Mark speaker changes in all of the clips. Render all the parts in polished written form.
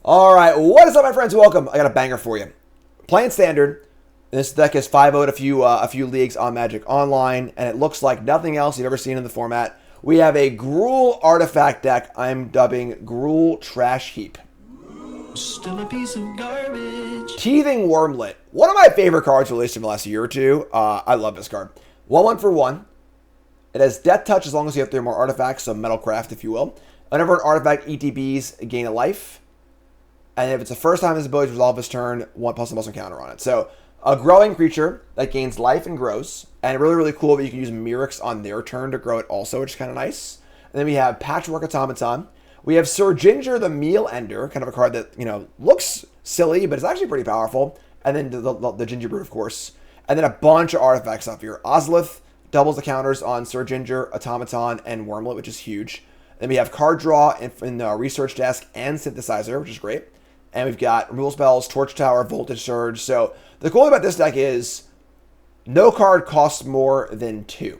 Speaker 1: All right, what is up, my friends? Welcome. I got a banger for you. Playing standard. This deck is 5-0'd a few leagues on Magic Online, and it looks like nothing else you've ever seen in the format. We have a Gruul artifact deck I'm dubbing Gruul Trash Heap.
Speaker 2: Still a piece of garbage.
Speaker 1: Teething Wurmlet. One of my favorite cards released in the last year or two. I love this card. 1/1 for 1. It has Death Touch as long as you have 3 more artifacts, so Metalcraft, if you will. Whenever an artifact ETBs, gain a life. And if it's the first time this ability to resolve this turn, 1+1/+1 counter on it. So, a growing creature that gains life and grows. And really, really cool that you can use Mirrors on their turn to grow it also, which is kind of nice. And then we have Patchwork Automaton. We have Sir Ginger the Meal Ender, kind of a card that, looks silly, but it's actually pretty powerful. And then the Ginger Brew, of course. And then a bunch of artifacts up here. Ozolith doubles the counters on Sir Ginger, Automaton, and Wurmlet, which is huge. Then we have Card Draw in the Research Desk and Synthesizer, which is great. And we've got Removal Spells, Torch Tower, Voltage Surge. So the cool thing about this deck is no card costs more than 2.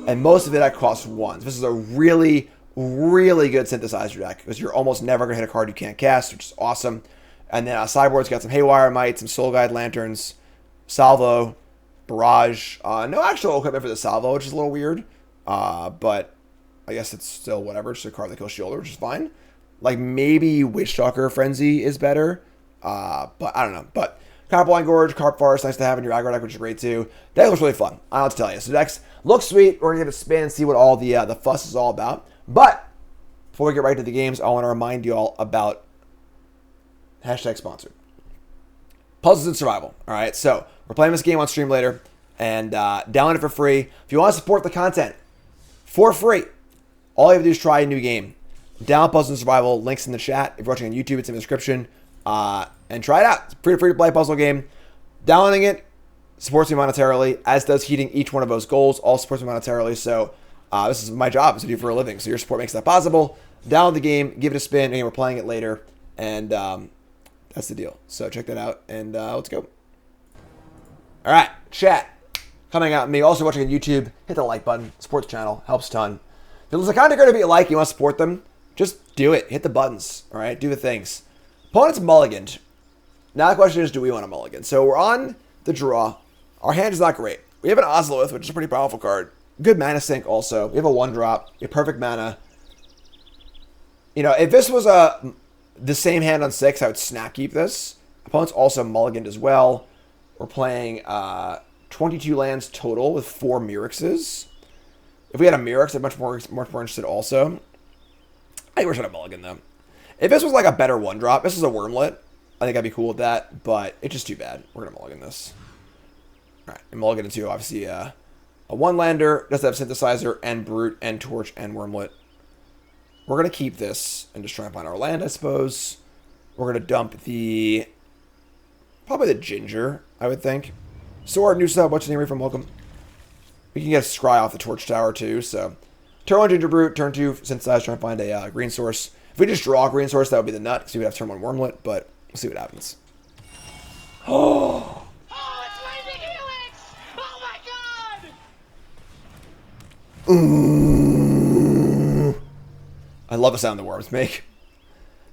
Speaker 1: And most of the deck costs 1. So this is a really, really good Synthesizer deck because you're almost never going to hit a card you can't cast, which is awesome. And then sideboard's got some Haywire Might, some Soul Guide Lanterns, Salvo, Barrage. No actual equipment for the Salvo, which is a little weird. But I guess it's still whatever. It's just a card that kills Shielder, which is fine. Like, maybe Witchtalker Frenzy is better. But I don't know. But Copperline Gorge, Carp Forest, nice to have in your aggro deck, which is great too. That looks really fun. I don't know what to tell you. So decks look sweet. We're going to give it a spin and see what all the fuss is all about. But before we get right to the games, I want to remind you all about hashtag sponsored. Puzzles and Survival. All right. So we're playing this game on stream later. And download it for free. If you want to support the content for free, all you have to do is try a new game. Download Puzzles and Survival, links in the chat. If you're watching on YouTube, it's in the description. And try it out. It's a free to play puzzle game. Downloading it supports me monetarily, as does heating each one of those goals. All supports me monetarily. So this is my job to do for a living. So your support makes that possible. Download the game, give it a spin. Again, we're playing it later. And that's the deal. So check that out. And let's go. All right, chat. Coming out me. Also watching on YouTube, hit the like button. Support the channel. Helps a ton. If there's a kind of creator you like, you want to support them, just do it. Hit the buttons. All right? Do the things. Opponent's mulliganed. Now the question is, do we want a mulligan? So we're on the draw. Our hand is not great. We have an Ozolith, which is a pretty powerful card. Good mana sink also. We have a 1-drop. We have perfect mana. If this was the same hand on 6, I would snap keep this. Opponent's also mulliganed as well. We're playing 22 lands total with 4 Mirrexes. If we had a Mirrex, I'm much more interested also. I think we're trying to mulligan them. If this was like a better 1-drop, this is a Wurmlet. I think I'd be cool with that, but it's just too bad. We're going to mulligan this. All right, and mulligan into obviously a 1-lander. Does have Synthesizer and Brute and Torch and Wurmlet. We're going to keep this and just try and find our land, I suppose. We're going to dump probably the Ginger, I would think. Sword, new sub, what's your name from? Welcome. We can get a Scry off the Torch Tower too, so. Turn 1 Ginger Brute, turn 2 Synthesizer, try and find a green source. If we just draw a green source, that would be the nut, because we would have turn 1 Wurmlet, but we'll see what happens.
Speaker 3: Oh, it's Lightning Helix! Oh my god!
Speaker 1: Ooh. I love the sound the worms make.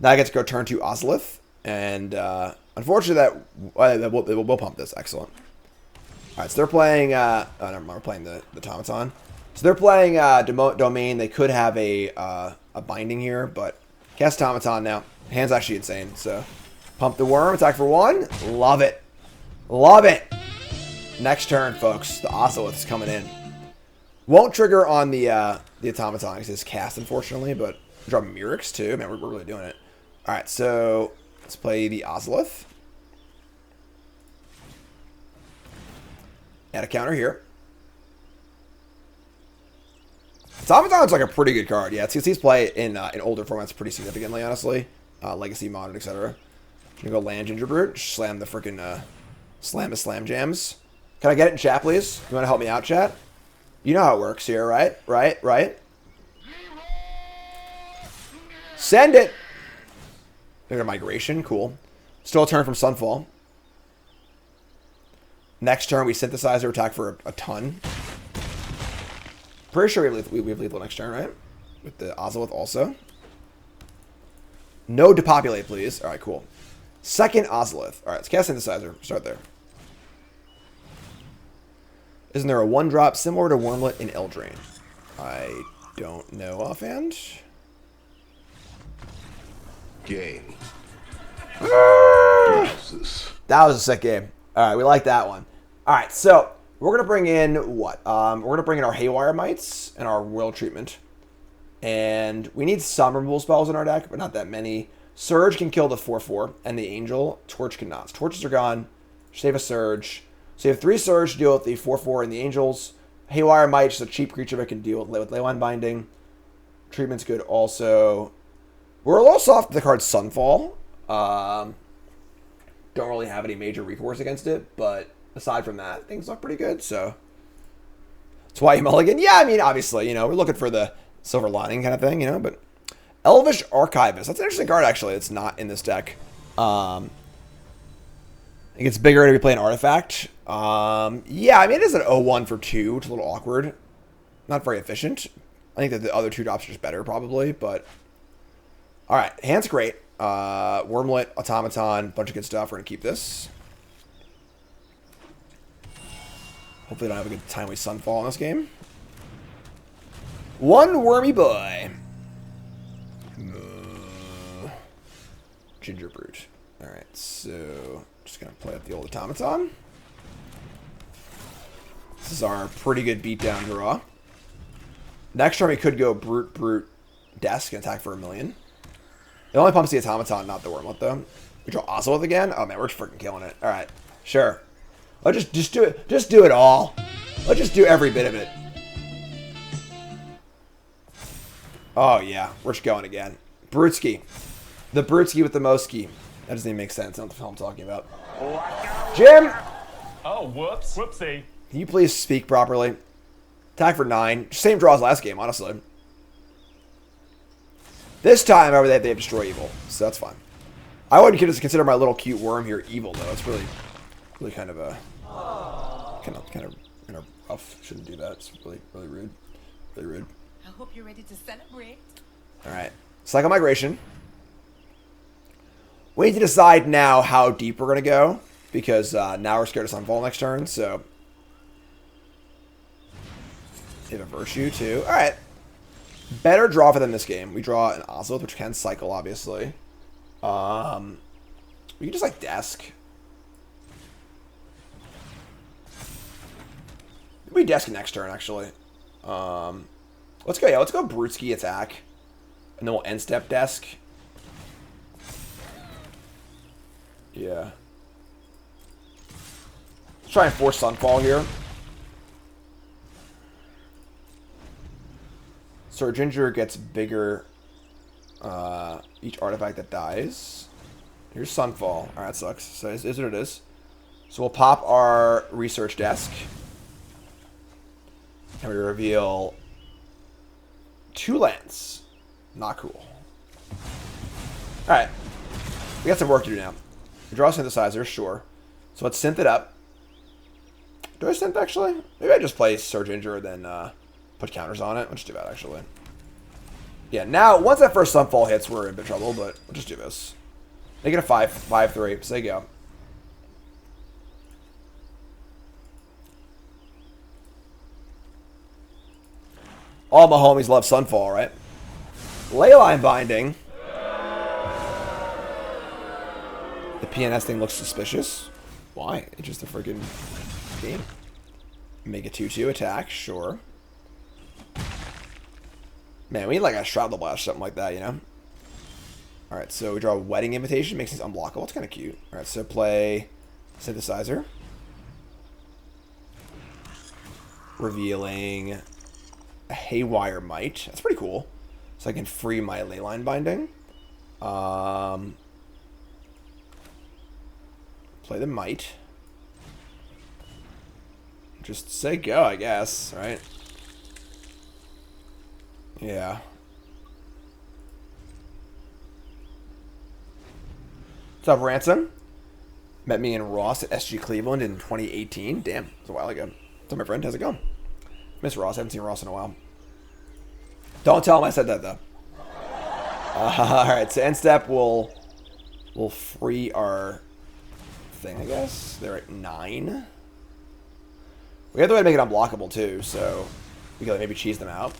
Speaker 1: Now I get to go turn 2 Ozolith, and unfortunately we'll pump this. Excellent. Alright, so they're playing, never mind, we're playing the Automaton. So they're playing Domain. They could have a binding here, but cast Automaton now. Hand's actually insane, so pump the worm, attack for 1. Love it. Love it. Next turn, folks. The Ozolith is coming in. Won't trigger on the Automaton because it's cast, unfortunately, but draw Mirrors too. Man, we're really doing it. Alright, so let's play the Ozolith. Add a counter here. Automaton's like a pretty good card. Yeah, it's he's play in older formats pretty significantly, honestly. Legacy, Modern, etc. Gonna go land Ginger Brute. Slam the freaking slam jams. Can I get it in chat, please? You want to help me out, chat? You know how it works here, right? Right? Send it! There's a migration. Cool. Still a turn from Sunfall. Next turn, we synthesize or attack for a ton. Pretty sure we have lethal next turn, right? With the Ozolith also. No depopulate, please. All right, cool. Second Ozolith. All right, let's cast Synthesizer. Start there. Isn't there a 1-drop similar to Wurmlet in Eldraine? I don't know offhand.
Speaker 4: Game.
Speaker 1: That was a sick game. All right, we like that one. All right, so we're going to bring in what? We're going to bring in our Haywire Mites and our Will Treatment. And we need some removal spells in our deck, but not that many. Surge can kill the 4/4, and the Angel. Torch cannot. Torches are gone. Save a Surge. So you have 3 Surge to deal with the 4/4 and the Angels. Haywire Mite, just a cheap creature that can deal with Leyline Binding. Treatment's good also. We're a little soft with the card Sunfall. Don't really have any major recourse against it, but aside from that, things look pretty good, so. That's why you mulligan. Yeah, I mean, obviously, you know, we're looking for the silver lining kind of thing, you know, but Elvish Archivist. That's an interesting card, actually. It's not in this deck. It gets bigger to be playing Artifact. Yeah, I mean, it is an 0-1 for 2, which is a little awkward. Not very efficient. I think that the other 2 drops are just better, probably, but. All right, hand's great. Wurmlet, Automaton, bunch of good stuff. We're going to keep this. Hopefully I don't have a good timely Sunfall in this game. One wormy boy. Ginger Brute. Alright, so just going to play up the old Automaton. This is our pretty good beatdown draw. Next turn we could go Brute, Brute, Desk, and attack for 1,000,000. It only pumps the Automaton, not the Wurmlet, though. We draw Ozolith again? Oh, man, we're just freaking killing it. Alright, sure. Let's just do it. Just do it all. Let's just do every bit of it. Oh, yeah. We're just going again. Brutski. The Brutski with the Moski. That doesn't even make sense. I don't know what the hell I'm talking about. Jim!
Speaker 5: Oh, whoops. Whoopsie.
Speaker 1: Can you please speak properly? Attack for 9. Same draw as last game, honestly. This time, however, they have Destroy Evil. So that's fine. I wouldn't consider my little cute worm here evil, though. It's really kind of a... Kind of rough. Shouldn't do that. It's really rude. Really rude.
Speaker 6: I hope you're ready to celebrate.
Speaker 1: Alright. Cycle Migration. We need to decide now how deep we're going to go. Because now we're scared of Sunfall next turn, so... They have a Virtue, too. Alright. Better draw for them this game. We draw an Ozolith, which can cycle, obviously. We can just, like, Desk. We Desk next turn, actually. Let's go, yeah, let's go Brutski attack. And then we'll end step Desk. Yeah. Let's try and force Sunfall here. So our Ginger gets bigger each artifact that dies. Here's Sunfall. Alright, that sucks. So is what it is. So we'll pop our Research Desk. And we reveal 2 lands. Not cool. Alright. We got some work to do now. We draw a Synthesizer, sure. So let's synth it up. Do I synth, actually? Maybe I just play Surge Injure, then put counters on it. Let's do that, actually. Yeah, now, once that first Sunfall hits, we're in a bit of trouble, but we'll just do this. Make it a 5-3. So there you go. All my homies love Sunfall, right? Leyline Binding. The PNS thing looks suspicious. Why? It's just a freaking game. Make a 2-2 attack, sure. Man, we need like a Shroud Blast, something like that, you know? Alright, so we draw a Wedding Invitation, makes things unblockable. It's kind of cute. Alright, so play Synthesizer. Revealing a Haywire Mite. That's pretty cool. So I can free my Leyline Binding. Play the Mite. Just say go, I guess, right? Yeah. What's up, Ransom? Met me and Ross at SG Cleveland in 2018. Damn, it was a while ago. What's up, my friend? How's it going? Miss Ross. I haven't seen Ross in a while. Don't tell him I said that, though. Alright, so end step will free our thing, I guess. They're at 9. We have the way to make it unblockable too, so we can maybe cheese them out.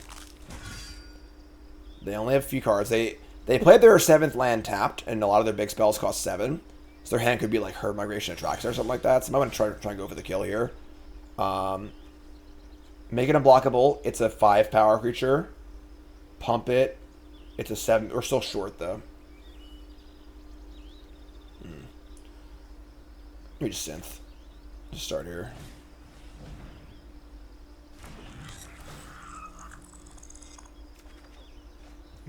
Speaker 1: They only have a few cards. They played their 7th land tapped, and a lot of their big spells cost 7. So their hand could be like Herd Migration Attracts or something like that. So I'm going to try and go for the kill here. Make it unblockable. It's a 5 power creature. Pump it. It's a 7. We're still short though. Let me just synth. Just start here.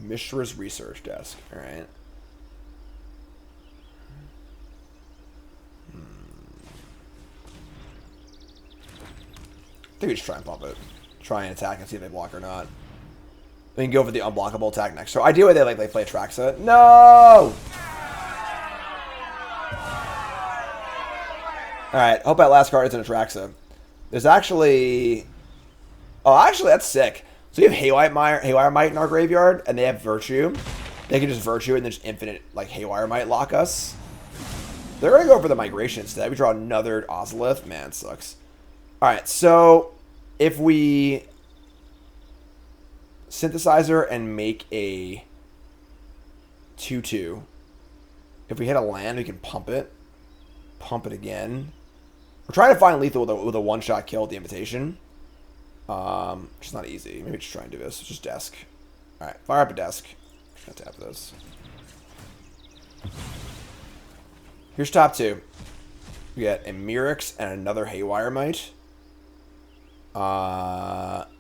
Speaker 1: Mishra's Research Desk. Alright. I think we just try and pump it. Try and attack and see if they block or not. We can go for the unblockable attack next. So ideally they play Traxa. No! Alright, hope that last card isn't a Traxa. There's actually... Oh, actually, that's sick. So we have Haywire Might in our graveyard, and they have Virtue. They can just Virtue and then just infinite, like, Haywire Might lock us. They're going to go for the Migration instead. We draw another Ozolith. Man, it sucks. Alright, so if we Synthesizer and make a 2/2, if we hit a land, we can pump it. Pump it again. We're trying to find lethal with a one-shot kill at the Invitation. Which is not easy. Maybe just try and do this. Just desk. Alright, fire up a desk. Just gonna tap this. Here's top 2. We got a Mirrex and another Haywire Might.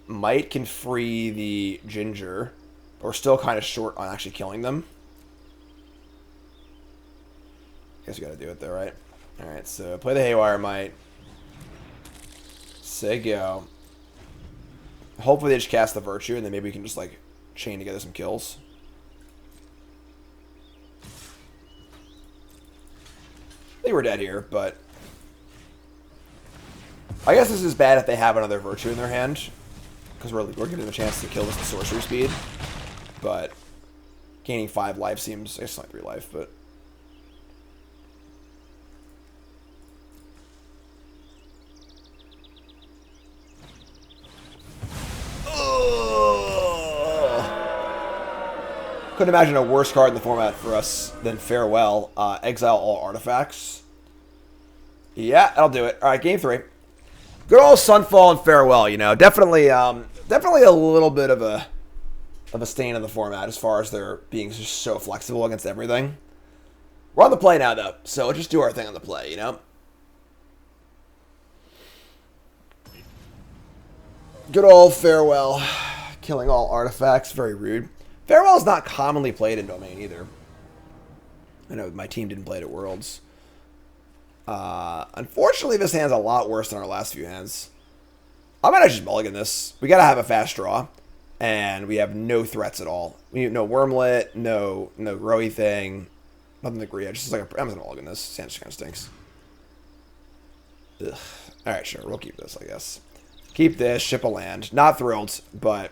Speaker 1: Might can free the Ginger, but we're still kind of short on actually killing them. Guess we gotta do it though, right? Alright, so play the Haywire Might. Say go. Hopefully they just cast the Virtue, and then maybe we can just, like, chain together some kills. I think we're dead here, but... I guess this is bad if they have another Virtue in their hand, because we're giving them a chance to kill this with sorcery speed. But gaining 5 life seems... It's not 3 life, but... Couldn't imagine a worse card in the format for us than Farewell. Exile all artifacts. Yeah, that'll do it. All right, game 3. Good old Sunfall and Farewell. You know, definitely a little bit of a stain in the format as far as their being just so flexible against everything. We're on the play now, though, so let's just do our thing on the play. You know. Good old Farewell, killing all artifacts. Very rude. Farewell is not commonly played in Domain either. I know my team didn't play it at Worlds. Unfortunately, this hand's a lot worse than our last few hands. I might actually mulligan this. We gotta have a fast draw, and we have no threats at all. We have no Wurmlet, no Rowy thing, nothing to agree. Just like I'm gonna mulligan this. Sand just kind of stinks. Ugh. All right, sure, we'll keep this, I guess. Keep this. Ship a land. Not thrilled, but.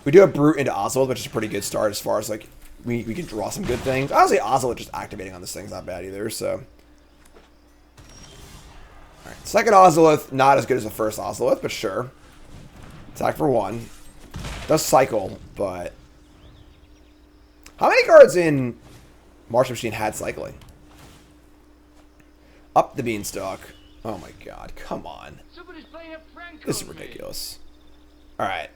Speaker 1: We do have Brute into Ozolith, which is a pretty good start as far as, like, we can draw some good things. Honestly, Ozolith just activating on this thing is not bad either, so. Alright, second Ozolith, not as good as the first Ozolith, but sure. Attack for 1. Does cycle, but... How many cards in March Machine had cycling? Up the Beanstalk. Oh my god, come on. This is ridiculous. Alright.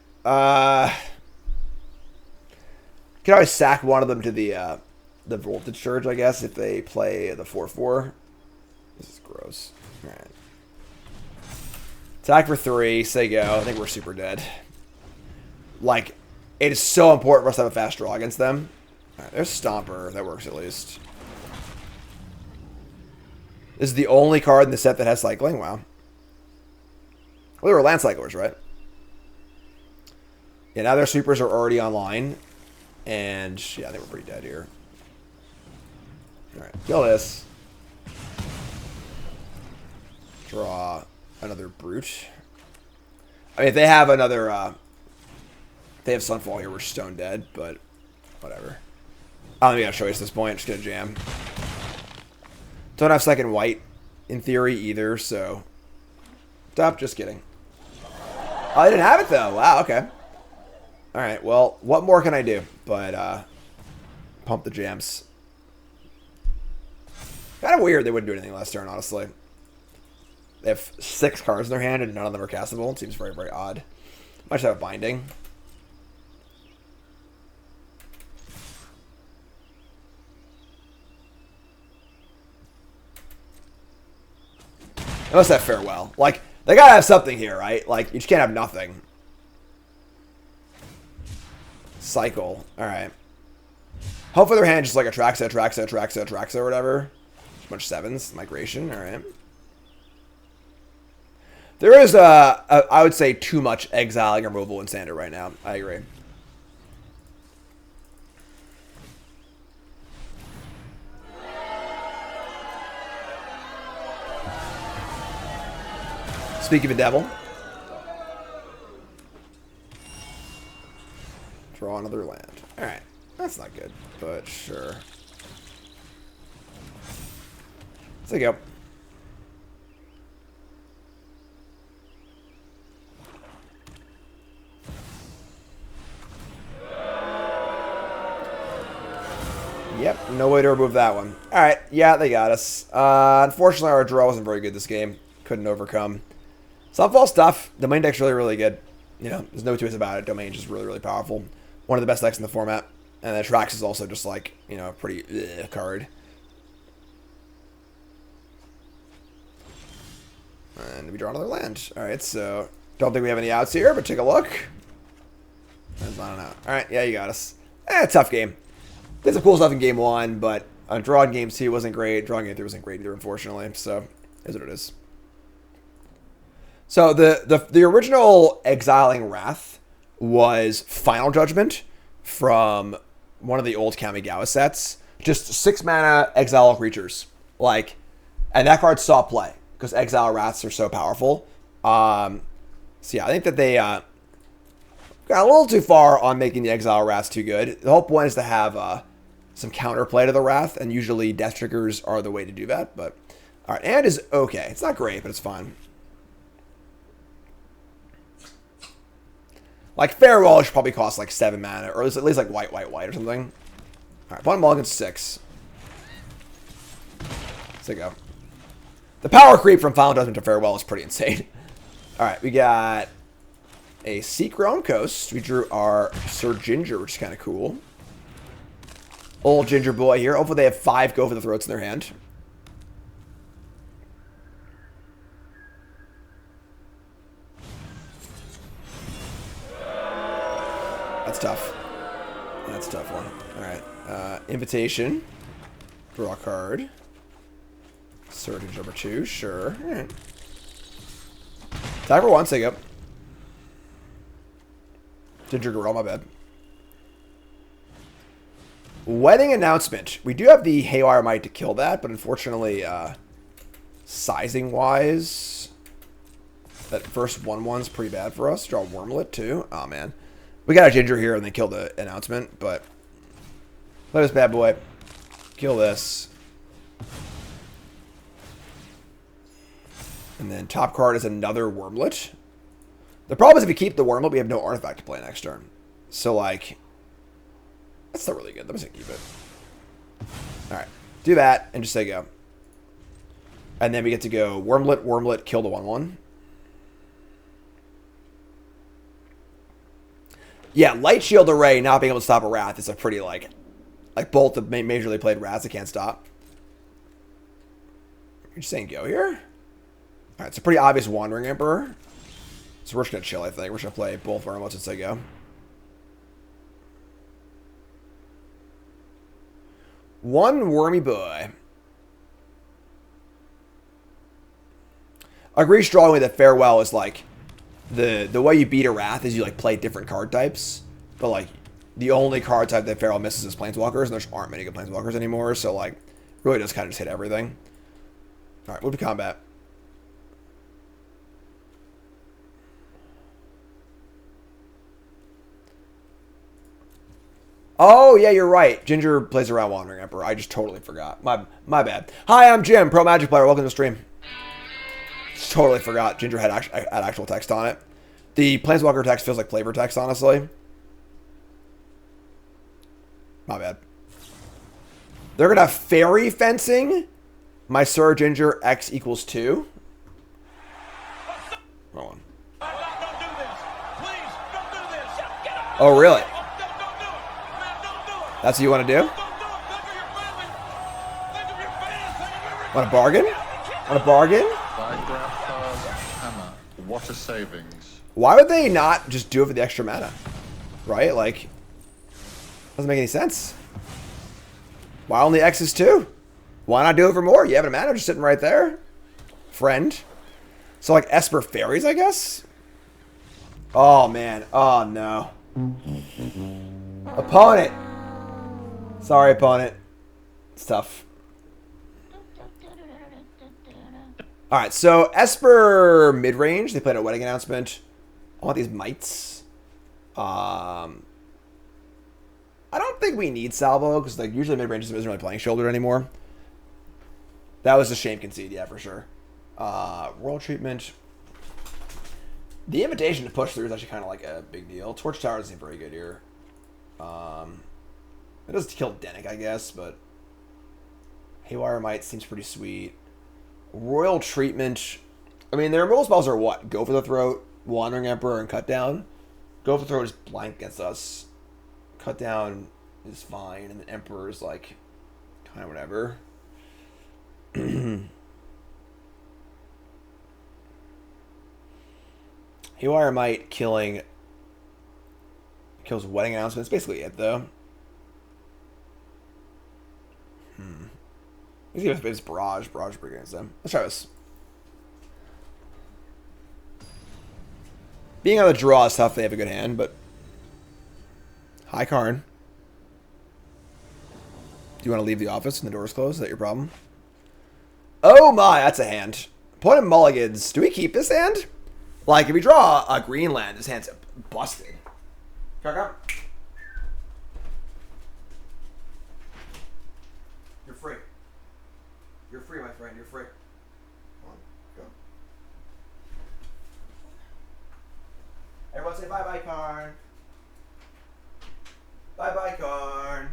Speaker 1: Can always sack one of them to the Voltage Surge, I guess, if they play the 4/4. This is gross. Alright. Attack for 3, say go. I think we're super dead. Like, it is so important for us to have a fast draw against them. Alright, there's Stomper. That works at least. This is the only card in the set that has cycling. Wow. Well, they were land cyclers, right? Yeah, now their supers are already online. And, yeah, I think we're pretty dead here. Alright, kill this. Draw another Brute. I mean, if they have another, if they have Sunfall here, we're stone dead, but whatever. I don't think I got a choice at this point. Just gonna jam. Don't have second white in theory either, so. Stop, just kidding. Oh, I didn't have it though. Wow, okay. Alright, well, what more can I do? But, pump the jams. Kind of weird they wouldn't do anything last turn, honestly. They have 6 cards in their hand and none of them are castable. It seems very, very odd. Might just have a binding. They must have farewell. Like, they gotta have something here, right? Like, you just can't have nothing. Cycle. Alright. Hopefully their hand just like attracts it or whatever. Just a bunch of 7s. Migration. Alright. There is, I would say, too much exiling removal in Standard right now. I agree. Speak of the devil. Draw another land. Alright. That's not good, but sure. There you go. Yep, no way to remove that one. Alright, yeah, they got us. Unfortunately, our draw wasn't very good this game. Couldn't overcome. Sunfall stuff. Domain deck's really, really good. You know, there's no two ways about it. Domain's just really, really powerful. One of the best decks in the format. And then Trax is also just like, you know, a pretty card. And we draw another land. Alright, so don't think we have any outs here, but take a look. That's not an out. Alright, yeah, you got us. Tough game. Did some cool stuff in game 1, but drawing game 2 wasn't great. Drawing game 3 wasn't great either, unfortunately. So, is what it is. So, the original Exiling Wrath was Final Judgment from one of the old Kamigawa sets. Just 6 mana exile creatures. Like, and that card saw play because Exile Wraths are so powerful. So yeah, I think that they got a little too far on making the Exile Wraths too good. The whole point is to have some counterplay to the Wrath, and usually Death Triggers are the way to do that. But alright, and is okay. It's not great, but it's fine. Like, Farewell should probably cost like 7 mana, or at least like white or something. Alright, one mulligan 6. Let's go. The power creep from Final Judgment to Farewell is pretty insane. Alright, we got a Seek-Grown Coast. We drew our Sir Ginger, which is kind of cool. Old Ginger boy here. Hopefully they have 5 Go for the Throats in their hand. That's tough. That's a tough one. Alright. Invitation. Draw a card. Surgeon number 2. Sure. Alright. Time for 1. Take up. Ginger Gruul, my bad. Wedding Announcement. We do have the Haywire Might to kill that, but unfortunately, sizing-wise, that first 1/1's pretty bad for us. Draw Wurmlet, too. Oh, man. We got a Ginger here and they kill the Announcement, but let this bad boy kill this. And then top card is another Wurmlet. The problem is if we keep the Wurmlet, we have no artifact to play next turn. So, like, that's not really good. Let me just keep it. Alright. Do that and just say go. And then we get to go Wurmlet, Wurmlet, kill the 1/1. Yeah, Light Shield Array not being able to stop a Wrath is a pretty, like both the majorly played Wraths it can't stop. You're just saying go here? Alright, it's a pretty obvious Wandering Emperor. So we're just going to chill, I think. We're just going to play both Wurmlets and say go. One Wormy boy. I agree strongly that Farewell is like the way you beat a Wrath is you like play different card types, but like the only card type that Farewell misses is Planeswalkers, and there aren't many good Planeswalkers anymore, so like really does kind of just hit everything. All right, move to combat. Oh, yeah, you're right. Ginger plays around Wandering Emperor. I just totally forgot. My bad. Hi, I'm Jim, Pro Magic player. Welcome to the stream. Just totally forgot. Ginger had actual text on it. The Planeswalker text feels like flavor text, honestly. My bad. They're going to have Faerie fencing. My Sir Ginger X equals 2. Hold on. Oh, really? That's what you want to do? Want a bargain? Want a bargain?
Speaker 4: Hammer. What a savings.
Speaker 1: Why would they not just do it for the extra mana? Right? Like, doesn't make any sense. Why only X's 2? Why not do it for more? You have a mana just sitting right there. Friend. So, like, Esper Fairies, I guess? Oh, man. Oh, no. Opponent. Sorry, opponent. It's tough. Alright, so Esper Midrange. They played a wedding announcement. I want these mites. I don't think we need Salvo, because like usually Midrange isn't really playing Shoulder anymore. That was a shame concede, yeah, for sure. World Treatment. The invitation to push through is actually kind of like a big deal. Torch Tower doesn't seem very good here. It does kill Denick, I guess, but Haywire Might seems pretty sweet. Royal Treatment. I mean, their removal spells are what? Go for the Throat, Wandering Emperor, and Cut Down. Go for the Throat is blank against us. Cut Down is fine, and the Emperor is like kind of whatever. Haywire Might kills Wedding Announcement. That's basically it, though. Let's see if it's Barrage. Barrage pretty against them. Let's try this. Being on the draw is tough. They have a good hand, but hi, Karn. Do you want to leave the office and the door's closed? Is that your problem? Oh my, that's a hand. Opponent mulligans. Do we keep this hand? Like, if we draw a green land, this hand's busted. You're free. You're free, my friend. You're free. Come on, go. Everyone say bye-bye, Karn. Bye-bye, Karn.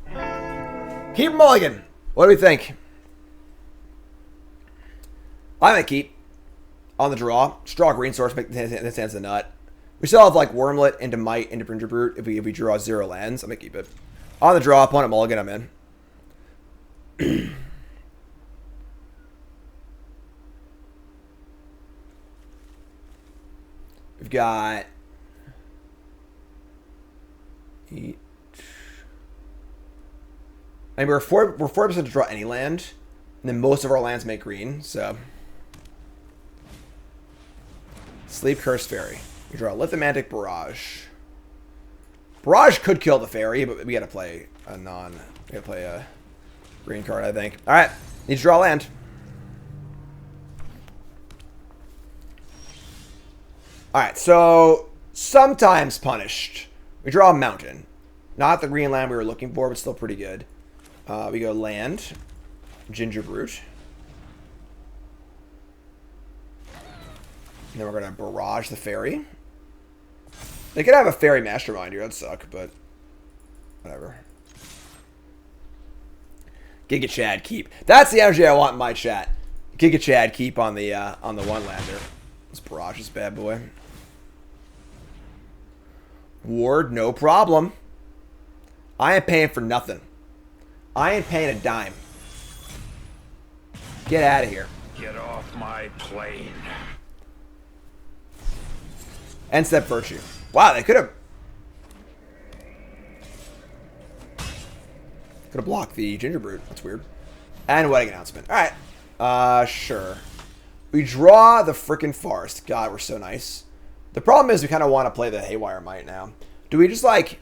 Speaker 1: Alright. Keep mulligan. What do we think? I'm gonna keep. On the draw. Straw green source, make this hand's a nut. We still have like Wurmlet into Might into Bringer Brute. If we draw 0 lands, I'm gonna keep it. On the draw, opponent mulligan, I'm in. We've got each. I mean, we're 4% to draw any land, and then most of our lands make green. So, Sleep Curse Fairy. We draw Lithomantic Barrage. Barrage could kill the Faerie, but we gotta play a green card, I think. Alright, need to draw land. Alright, so sometimes punished. We draw a mountain. Not the green land we were looking for, but still pretty good. We go land. Ginger Brute. And then we're gonna barrage the Faerie. They could have a Faerie Mastermind here, that'd suck, but whatever. Giga Chad keep. That's the energy I want in my chat. Giga Chad keep on the one lander. Let's barrage this bad boy. Ward, no problem. I ain't paying for nothing. I ain't paying a dime. Get out of here.
Speaker 5: Get off my plane.
Speaker 1: End step Virtue. Wow, they could have blocked the Ginger Brute. That's weird. And Wedding Announcement. Alright. Sure. We draw the frickin' Forest. God, we're so nice. The problem is we kind of want to play the Haywire Might now. Do we just, like,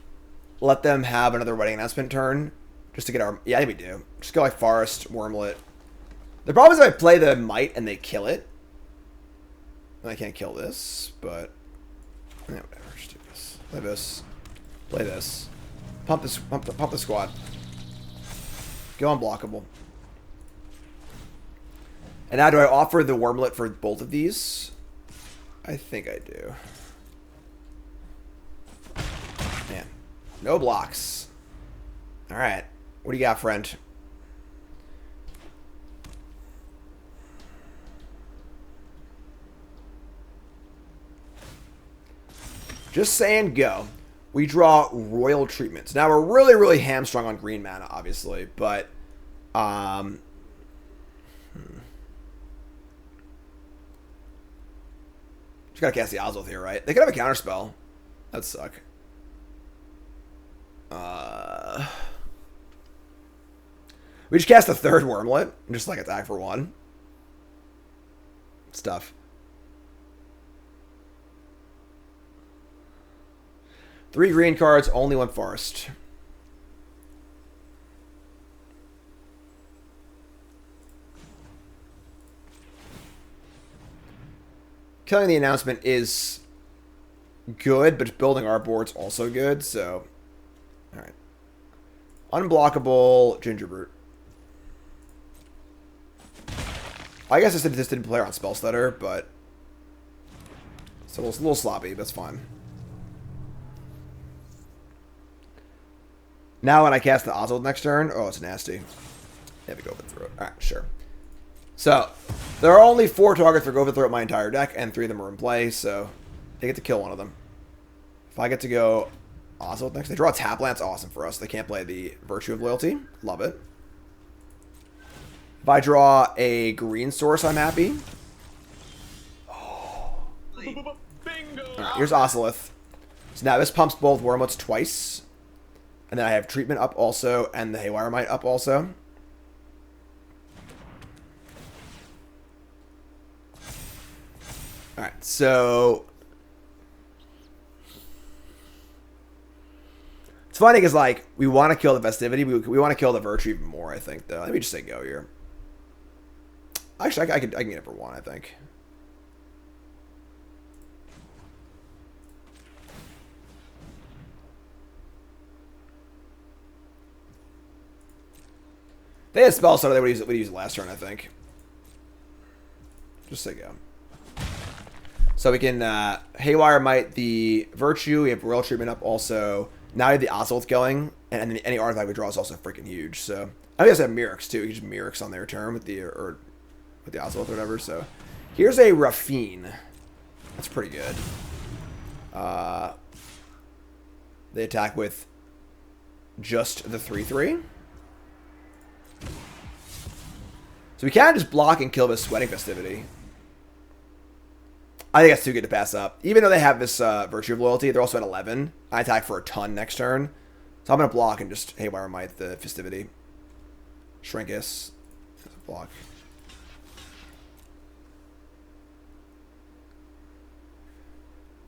Speaker 1: let them have another Wedding Announcement turn? Just to get our... Yeah, I think we do. Just go, like, Forest, Wurmlet. The problem is if I play the Might and they kill it. And I can't kill this, but... Yeah, whatever. Just do this. Play this. Play this. Pump this. Pump the squad. Go unblockable. And now do I offer the Wurmlet for both of these? I think I do. Man. No blocks. Alright. What do you got, friend? Just saying go. We draw Royal Treatments. Now, we're really, really hamstrung on green mana, obviously. But, just gotta cast the Ozolith here, right? They could have a counterspell. That'd suck. We just cast the third Wurmlet and just like attack for 1. It's tough. 3 green cards, only 1 forest. Killing the announcement is good, but building our board's also good, so... Alright. Unblockable Gingerbrute. I guess this didn't play on Spellstutter, but... It's a little sloppy, but that's fine. Now when I cast the Ozolith next turn... Oh, it's nasty. Yeah, we go through it. Alright, sure. So, there are only 4 targets for Go Through my entire deck, and 3 of them are in play, so they get to kill one of them. If I get to go Ozolith next, they draw a Tapland, awesome for us. They can't play the Virtue of Loyalty. Love it. If I draw a green source, I'm happy. Oh. Alright, here's Ozolith. So now this pumps both Wurmlets twice. And then I have Treatment up also, and the Haywire Might up also. Alright, so... It's funny because, like, we want to kill the Festivity. We want to kill the Virtue even more, I think, though. Let me just say go here. Actually, I can get it for 1, I think. They had spell stutter, they would use it last turn, I think. Just say go. So we can Haywire Might the Virtue. We have Royal Treatment up also. Now we have the Ozolith going, and then any artifact we draw is also freaking huge. So I think I have Mirrex too. You can just Mirrex on their turn with the Ozolith or whatever. So here's a Raffine. That's pretty good. They attack with just the 3/3. So we can just block and kill this Sweating Festivity. I think that's too good to pass up. Even though they have this Virtue of Loyalty, they're also at 11. I attack for a ton next turn. So I'm going to block and just Haywire Might the Festivity. Shrinkus. Block.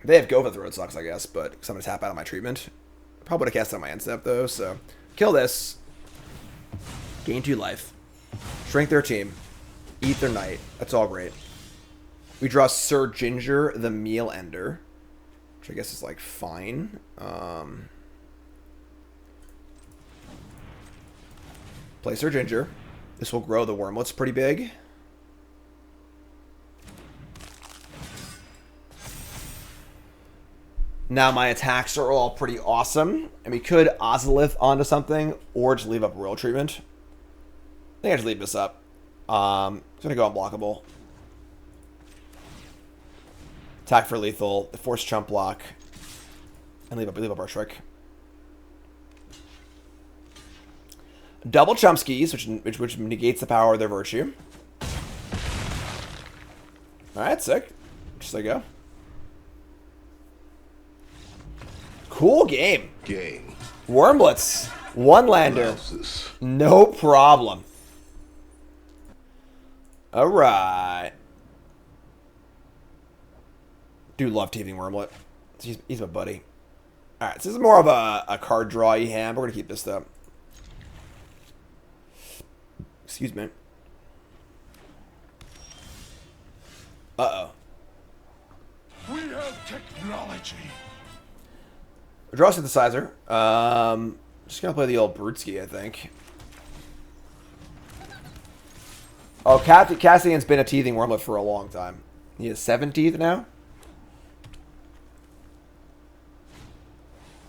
Speaker 1: They have Go Through, it sucks, I guess, but because I'm going to tap out of my treatment. Probably would have cast it on my end step, though, so... Kill this. Gain 2 life. Shrink their team. Eat their knight. That's all great. We draw Sir Ginger, the Meal Ender. Which I guess is, like, fine. Play Sir Ginger. This will grow the Wurmlets pretty big. Now my attacks are all pretty awesome. And we could Ozolith onto something or just leave up Royal Treatment. I think I just leave this up. It's going to go unblockable. Attack for lethal. Force Chump Block. And leave up our trick. Double Chump-skis, which negates the power of their Virtue. Alright, sick. Just let go. Cool game. Wurmlets. 1 lander. No problem. Alright. Do love Teething Wurmlet. He's my buddy. Alright, so this is more of a card draw-y hand. We're going to keep this, though. Excuse me. Uh-oh.
Speaker 5: We have technology.
Speaker 1: Draw synthesizer. Just gonna play the old Brutski, I think. Oh, Cassian's been a Teething Wurmlet for a long time. He has 7 teeth now.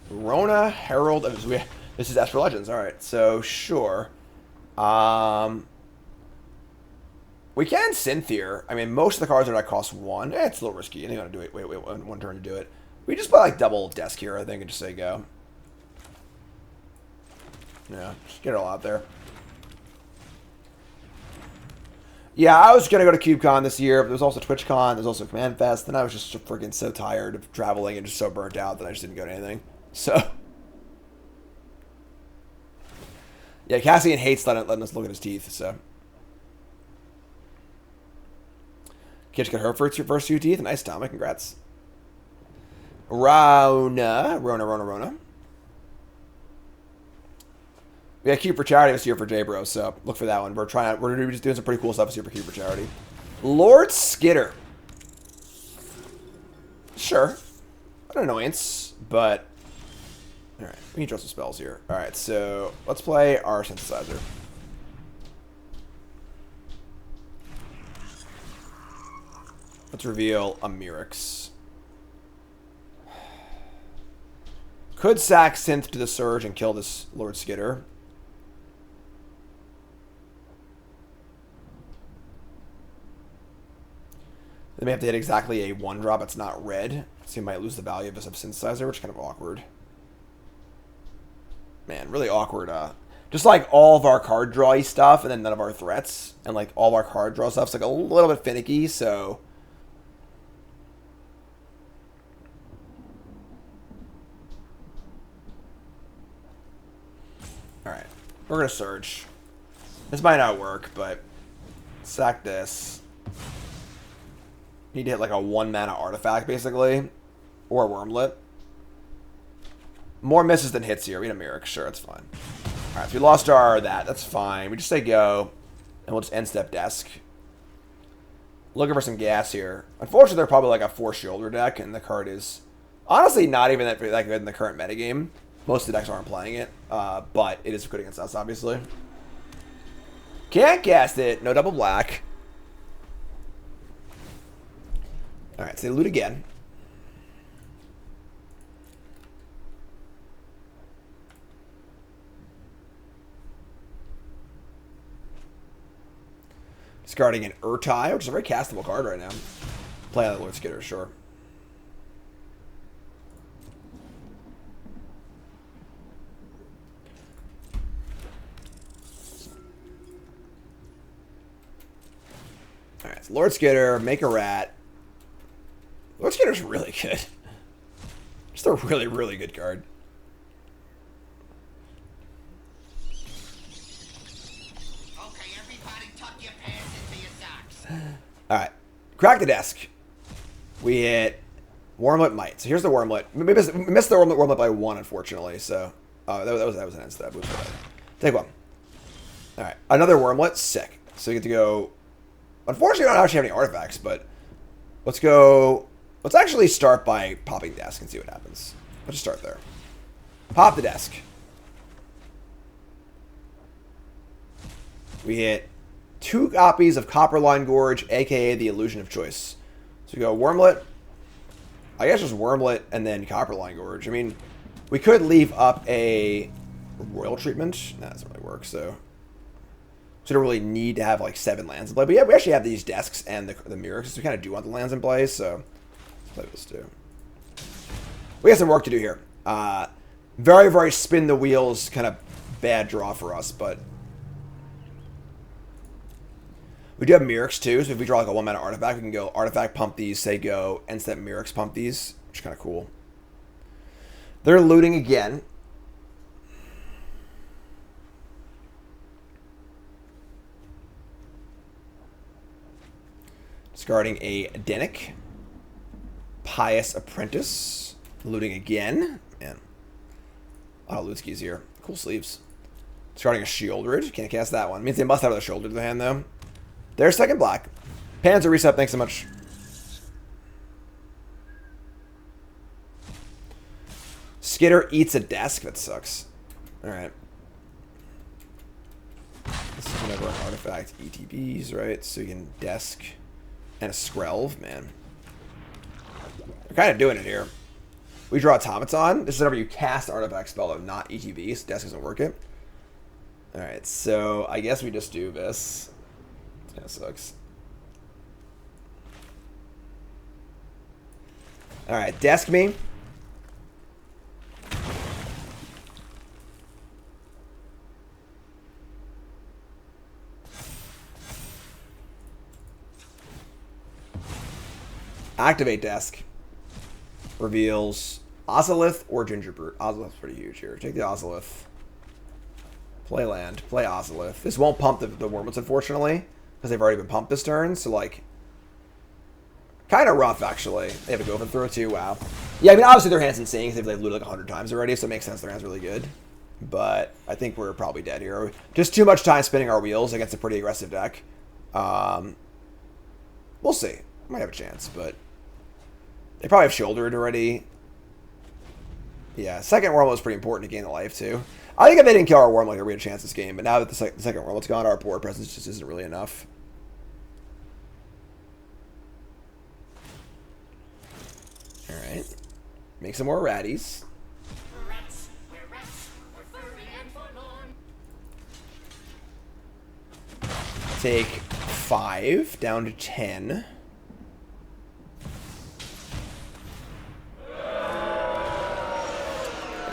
Speaker 1: Rona, Herald. This is Esper Legends. All right, so sure. We can synth here. I mean, most of the cards are not cost 1. It's a little risky. I think I'm gonna do it. Wait, one turn to do it. We just play like double desk here, I think, and just say go. Yeah, just get it all out there. Yeah, I was going to go to CubeCon this year, but there was also TwitchCon, there's also Command Fest, and I was just freaking so tired of traveling and just so burnt out that I just didn't go to anything. So, yeah, Cassian hates letting us look at his teeth, so. Kitch got her first 2 teeth. Nice, Tommy. Congrats. Rona. We got Cube for Charity this year for J-Bro, so look for that one. We're just doing some pretty cool stuff this year for Cube for Charity. Lord Skitter. Sure. An annoyance, but... Alright, we need to draw some spells here. Alright, so let's play our synthesizer. Let's reveal a Mirix. Could sack synth to the Surge and kill this Lord Skitter. They may have to hit exactly a 1-drop. It's not red. So you might lose the value of this synthesizer, which is kind of awkward. Man, really awkward. Just like all of our card drawy stuff and then none of our threats. And like all of our card draw stuff's like a little bit finicky, so... Alright. We're going to Surge. This might not work, but... Sack this. Need to hit like a 1-mana artifact, basically. Or a Wurmlet. More misses than hits here. We had a Mirix. Sure, that's fine. Alright, so we lost our that. That's fine. We just say go. And we'll just end step desk. Looking for some gas here. Unfortunately, they're probably like a 4-shoulder deck. And the card is honestly not even that good in the current metagame. Most of the decks aren't playing it. But it is good against us, obviously. Can't cast it. No double black. Alright, so they loot again. Discarding an Urtai, which is a very castable card right now. Play on the Lord Skitter, sure. Alright, so Lord Skitter, make a rat. Lord Skitter's really good. Just a really, really good card.
Speaker 3: Okay, everybody tuck your pants into your socks.
Speaker 1: Alright. Crack the desk. We hit Wurmlet Might. So here's the Wurmlet. We missed the Wurmlet by 1, unfortunately. So, that was an end step. Take 1. Alright. Another Wurmlet. Sick. So you get to go... Unfortunately, I don't actually have any artifacts, but... Let's go... Let's actually start by popping desk and see what happens. Let's just start there. Pop the desk. We hit 2 copies of Copperline Gorge, aka the Illusion of Choice. So we go Wurmlet. I guess just Wurmlet and then Copperline Gorge. I mean, we could leave up a Royal Treatment. Nah, that doesn't really work, so... So we don't really need to have like 7 lands in play. But yeah, we actually have these desks and the Mirrors, so we kind of do want the lands in play, so... Play this too. We got some work to do here. Very, very spin the wheels, kind of bad draw for us, but we do have Mirix too. So if we draw like a 1-mana artifact, we can go artifact pump these, say go, and step Mirix pump these, which is kind of cool. They're looting again. Discarding a Denic. Pious Apprentice. Looting again. Man. A lot of loot skis here. Cool sleeves. Discarding a Shieldred. Can't cast that one. Means they must have the shoulder to the hand, though. There's second black. Panzer reset. Thanks so much. Skitter eats a desk. That sucks. Alright. This is whenever an artifact ETBs, right? So you can desk and a Skrelv, man. We're kind of doing it here. We draw Automaton. This is whenever you cast an artifact spell, though, not ETB, so desk doesn't work it. Alright, so I guess we just do this. It kind of sucks. Alright, desk me. Activate desk. Reveals Ozolith or Gingerbrute. Ozolith's pretty huge here. Take the Ozolith. Play land. Play Ozolith. This won't pump the Wurmlets, unfortunately, because they've already been pumped this turn. So, like, kind of rough, actually. They have a go for throw, too. Wow. Yeah, I mean, obviously their hand's insane because they've looted like 100 times already, so it makes sense their hand's really good. But I think we're probably dead here. Just too much time spinning our wheels against a pretty aggressive deck. We'll see. Might have a chance, but they probably have shouldered already. Yeah, second Wurmlet was pretty important to gain the life, too. I think if they didn't kill our Wurmlet, we had a chance this game. But now that the second Wurmlet's gone, our board presence just isn't really enough. Alright. Make some more ratties. Take 5 down to 10.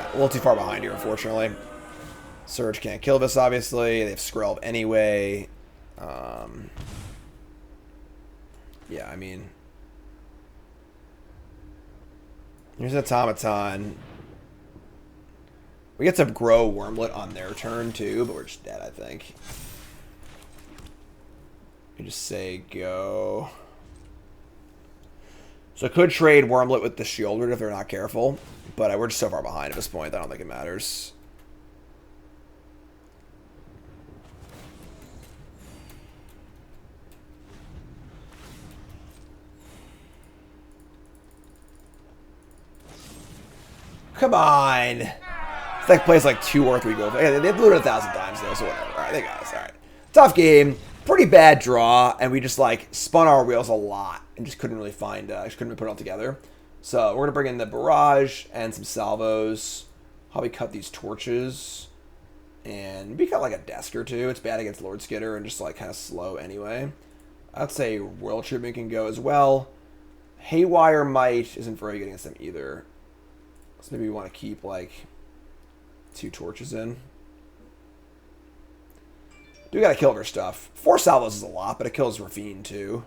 Speaker 1: A little too far behind here, unfortunately. Surge can't kill this, obviously. They have Skrelv anyway. Yeah, I mean, here's an Automaton. We get to grow Wurmlet on their turn, too, but we're just dead, I think. You just say go. So I could trade Wurmlet with the Shieldred if they're not careful, but we're just so far behind at this point, I don't think it matters. Come on. This deck plays like 2 or 3 gold. Yeah, they've looted 1,000 times though, so whatever. Alright, they got us. Alright. Tough game. Pretty bad draw, and we just like spun our wheels a lot and just couldn't really find, just couldn't put it all together. So we're gonna bring in the barrage and some salvos. Probably cut these torches, and we cut like a desk or two. It's bad against Lord Skitter and just like kind of slow anyway. I'd say Royal Tribune can go as well. Haywire Might isn't very good against them either. So maybe we want to keep like 2 torches in. Do gotta kill her stuff. 4 salvos is a lot, but it kills Ravine too.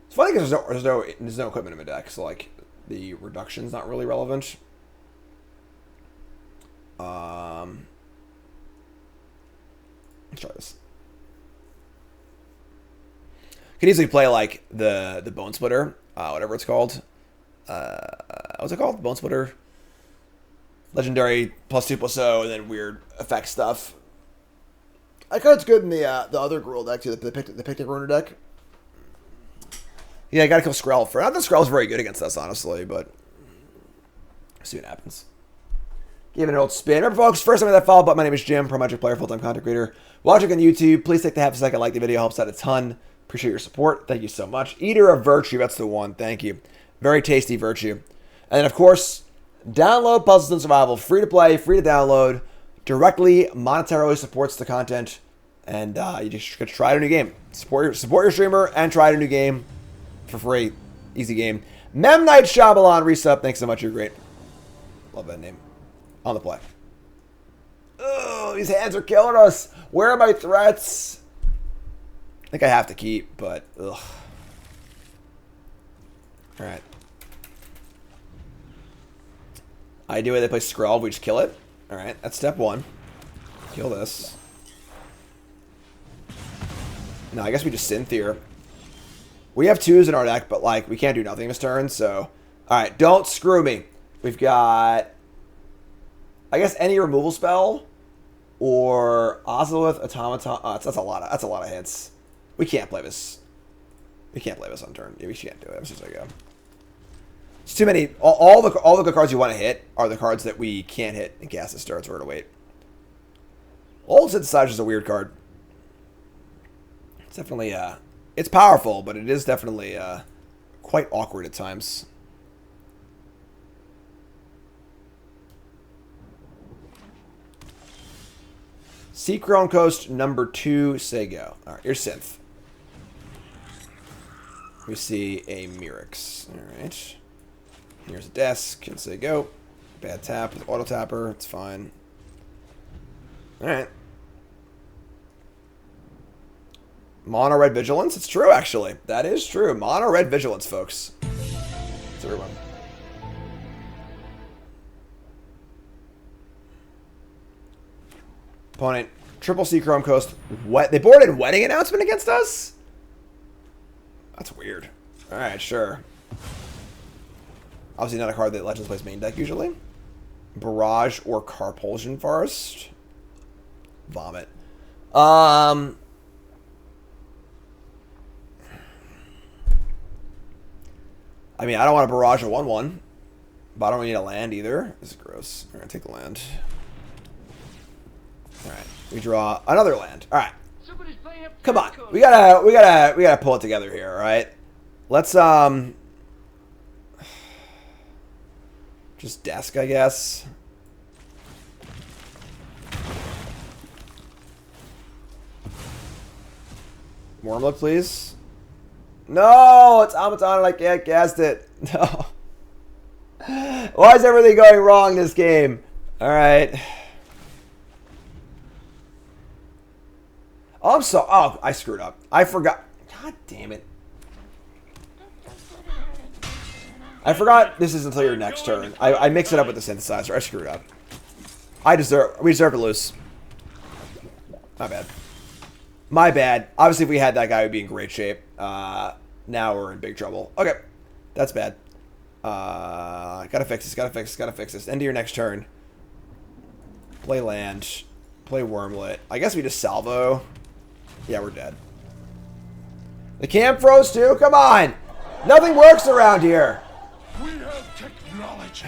Speaker 1: It's funny because there's no equipment in my deck, so like the reduction's not really relevant. Let's try this. Could easily play like the Bone Splitter, whatever it's called. What's it called? Bone Splitter. Legendary +2/+0, and then weird effect stuff. I thought it's good in the other Gruul deck too, the Picnic Runner deck. Yeah, I gotta kill Skrelv for. Not that Skrelv's very good against us, honestly, but see what happens. Give it an old spin. Remember, folks, first time I that follow button. My name is Jim, Pro Magic player, full-time content creator. Watching on YouTube, please take the half a second, like the video, helps out a ton. Appreciate your support. Thank you so much. Eater of Virtue, that's the one. Thank you. Very tasty Virtue. And then, of course, download Puzzles and Survival, free to play, free to download. Directly monetarily supports the content, and you just get to try out a new game. Support your streamer and try out a new game for free. Easy game. Mem Night Shyamalan resub. Thanks so much. You're great. Love that name. On the play. Oh, these hands are killing us. Where are my threats? I think I have to keep, but ugh. All right. Idea they play Skrelv. We just kill it. All right, that's step 1. Kill this. No, I guess we just synth here. We have 2s in our deck, but like we can't do nothing this turn. So, all right, don't screw me. We've got, I guess, any removal spell or Ozolith, Automaton. That's a lot of hits. We can't play this. We can't play this on turn. Yeah, we can't do it. I'm just gonna go. It's too many. All the good cards you want to hit are the cards that we can't hit in Cast of Stars. We're going to wait. Old Synthesizer is a weird card. It's definitely, it's powerful, but it is definitely quite awkward at times. Seachrome Coast number 2, say go. All right, here's Synth. We see a Mirrex. All right. Here's a desk. Can say go. Bad tap with auto tapper. It's fine. All right. Mono red vigilance. It's true, actually. That is true. Mono red vigilance, folks. It's everyone. Opponent. Triple Seachrome Coast. What? They boarded in wedding announcement against us? That's weird. All right, sure. Obviously not a card that Legends plays main deck usually. Barrage or Carpulsion Forest. Vomit. I mean, I don't want to barrage a 1/1, but I don't need a land either. This is gross. All right, take the land. All right, we draw another land. All right, come on, we gotta pull it together here. All right, let's just desk, I guess. Wurmlet, please. No, it's Automaton and I can't cast it. No. Why is everything going wrong this game? Alright. Oh, I'm so... Oh, I screwed up. I forgot. God damn it. I forgot this is until your next turn. I mixed it up with the synthesizer. I screwed up. We deserve to lose. My bad. My bad. Obviously, if we had that guy, we'd be in great shape. Now we're in big trouble. Okay. That's bad. Gotta fix this. Gotta fix this. End of your next turn. Play land. Play Wurmlet. I guess we just salvo. Yeah, we're dead. The camp froze too? Come on! Nothing works around here!
Speaker 5: We have technology.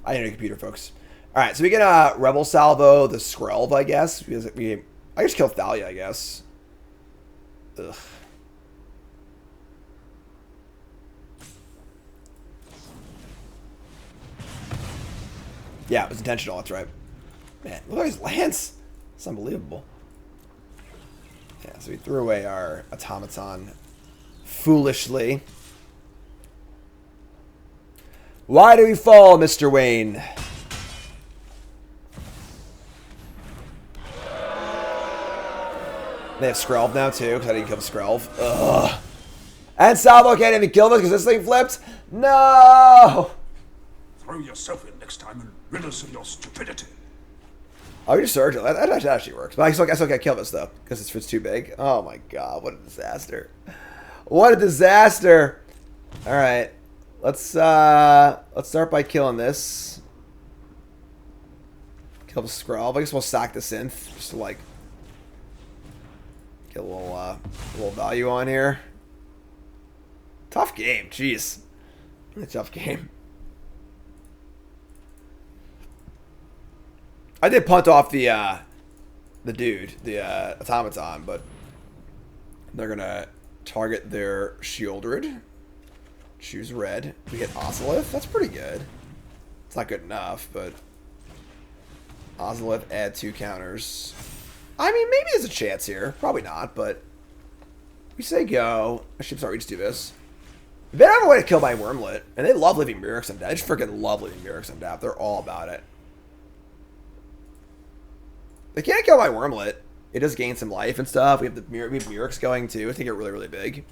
Speaker 1: I need a computer, folks. Alright, so we get Rebel Salvo, the Skrelv, I guess. Because I just kill Thalia, I guess. Ugh. Yeah, it was intentional, that's right. Man, look at these lands. It's unbelievable. Yeah, so we threw away our Automaton foolishly. Why do we fall, Mr. Wayne? They have Skrelv now, too, because I didn't kill Skrelv. Ugh. And Salvo can't even kill us because this thing flipped? No!
Speaker 5: Throw yourself in next time and rid us of your stupidity.
Speaker 1: Oh, you just surge it. That actually works. But I still can't kill this, though, because it's too big. Oh, my God. What a disaster. What a disaster. All right. Let's start by killing this. Kill the Skrelv. I guess we'll sack the synth just to like get a little value on here. Tough game, jeez. A tough game. I did punt off the dude, the Automaton, but they're gonna target their Shieldred. Choose red. We get Ozolith. That's pretty good. It's not good enough, but Ozolith, add 2 counters. I mean, maybe there's a chance here. Probably not, but we say go. I should sorry, just do this. They don't have a way to kill my Wurmlet, and they love leaving Mirrex on death. I just freaking love leaving Mirrex on death. They're all about it. They can't kill my Wurmlet. It does gain some life and stuff. We have Mirrex going too. I think it really, really big.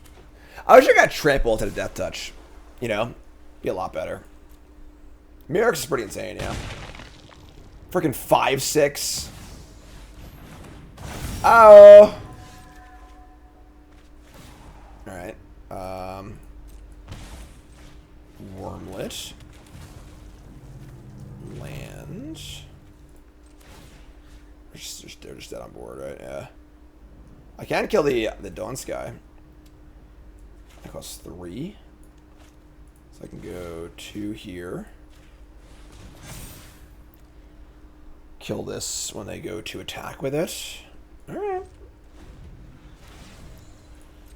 Speaker 1: I wish I got trampled to the Death Touch. You know, be a lot better. Mirrex is pretty insane, yeah. Freaking 5/6. Oh. All right. Wurmlet. Land. they're just dead on board, right? Yeah. I can kill the Dawn Sky. That costs 3. So I can go 2 here. Kill this when they go to attack with it. Alright.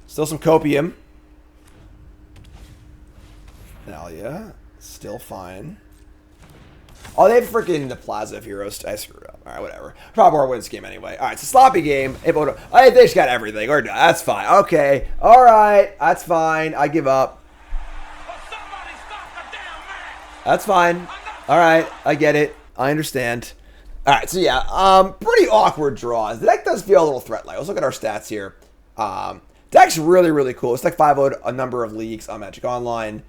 Speaker 1: Still some copium. Thalia. Still fine. Oh, they have freaking the Plaza of Heroes. I screwed up. Alright, whatever. Probably win this game anyway. Alright, it's a sloppy game. They just got everything. Or that's fine. Okay. Alright. That's fine. I give up. That's fine. Alright. I get it. I understand. Alright, so yeah. Pretty awkward draws. The deck does feel a little threat-like. Let's look at our stats here. Deck's really, really cool. It's like 5-0'd a number of leagues on Magic Online.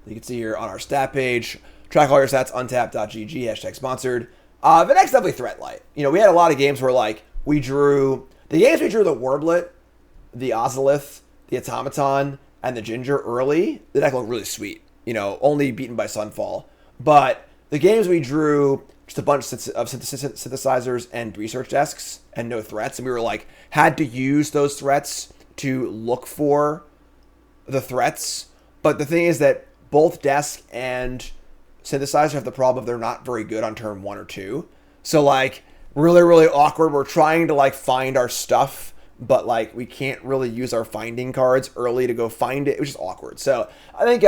Speaker 1: You can see here on our stat page, track all your stats, untap.gg, hashtag sponsored. The deck's definitely threat light. You know, we had a lot of games where, like, the games we drew the Wurmlet, the Ozolith, the Automaton, and the Ginger early, the deck looked really sweet. You know, only beaten by Sunfall. But the games we drew just a bunch of synthesizers and research desks and no threats, and we were, like, had to use those threats to look for the threats. But the thing is that both desk and synthesizer have the problem of they're not very good on turn 1 or 2. So, like, really, really awkward. We're trying to, like, find our stuff, but, like, we can't really use our finding cards early to go find it. It was just awkward. So, I think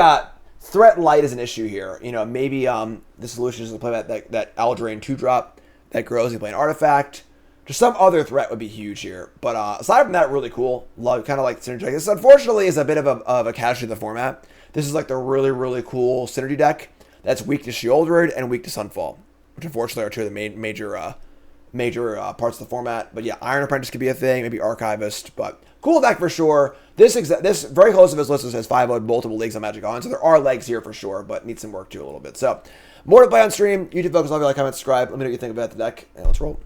Speaker 1: threat light is an issue here. You know, maybe the solution is to play that Eldraine 2-drop that grows. You play an artifact. Just some other threat would be huge here. But aside from that, really cool. Love, kind of like Synergy. This, unfortunately, is a bit of a casualty of the format. This is like the really, really cool Synergy deck that's weak to Sheoldred and weak to Sunfall, which unfortunately are two of the major parts of the format. But yeah, Iron Apprentice could be a thing, maybe Archivist, but cool deck for sure. This very close to his list has 5-0'd multiple leagues on Magic Online, so there are legs here for sure, but needs some work too a little bit. So more to play on stream. YouTube focus, love, like, comment, subscribe. Let me know what you think about the deck, and let's roll.